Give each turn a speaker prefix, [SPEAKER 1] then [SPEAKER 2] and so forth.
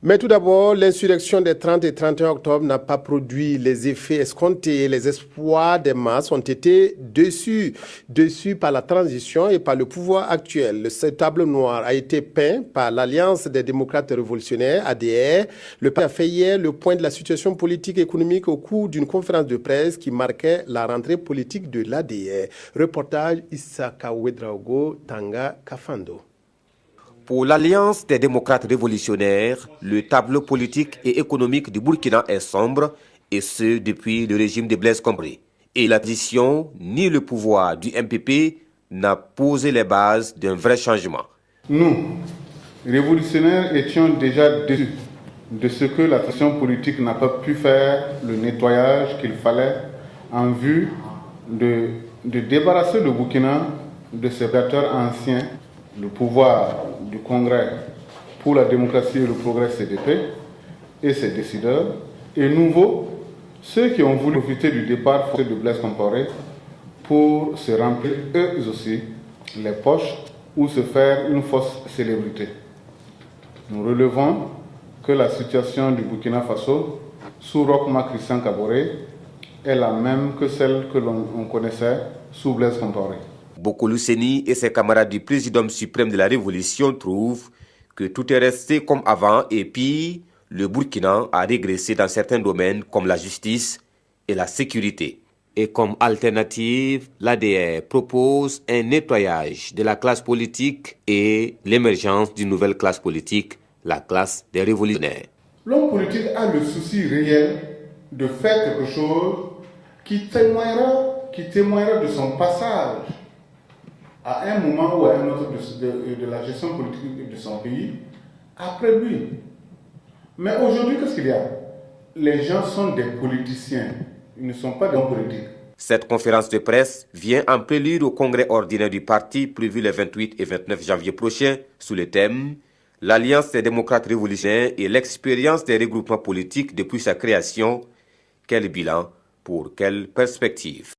[SPEAKER 1] Mais tout d'abord, l'insurrection des 30 et 31 octobre n'a pas produit les effets escomptés. Les espoirs des masses ont été déçus par la transition et par le pouvoir actuel. Ce tableau noir a été peint par l'Alliance des démocrates révolutionnaires, ADR. Le parti a fait hier le point de la situation politique et économique au cours d'une conférence de presse qui marquait la rentrée politique de l'ADR. Reportage Issaka Ouedraogo, Tanga Kafando.
[SPEAKER 2] Pour l'Alliance des démocrates révolutionnaires, le tableau politique et économique du Burkina est sombre, et ce depuis le régime de Blaise Compaoré. Et la transition ni le pouvoir du MPP n'a posé les bases d'un vrai changement.
[SPEAKER 3] Nous, révolutionnaires, étions déjà déçus de ce que la transition politique n'a pas pu faire le nettoyage qu'il fallait en vue de débarrasser le Burkina de ses acteurs anciens, le pouvoir du Congrès pour la démocratie et le progrès CDP et ses décideurs, et nouveaux, ceux qui ont voulu profiter du départ forcé de Blaise Compaoré pour se remplir eux aussi les poches ou se faire une fausse célébrité. Nous relevons que la situation du Burkina Faso sous Roch-Marc Christian Kaboré est la même que celle que l'on connaissait sous Blaise Compaoré.
[SPEAKER 2] Bokolo Seni et ses camarades du présidium suprême de la Révolution trouvent que tout est resté comme avant et pire, le Burkina a régressé dans certains domaines comme la justice et la sécurité. Et comme alternative, l'ADR propose un nettoyage de la classe politique et l'émergence d'une nouvelle classe politique, la classe des révolutionnaires.
[SPEAKER 3] L'homme politique a le souci réel de faire quelque chose qui témoignera de son passage à un moment ou à un autre de la gestion politique de son pays, après lui. Mais aujourd'hui, qu'est-ce qu'il y a? Les gens sont des politiciens, ils ne sont pas des hommes politiques.
[SPEAKER 2] Cette conférence de presse vient en prélude au congrès ordinaire du parti prévu les 28 et 29 janvier prochains sous le thème « L'Alliance des démocrates révolutionnaires et l'expérience des regroupements politiques depuis sa création. Quel bilan pour quelle perspective ?»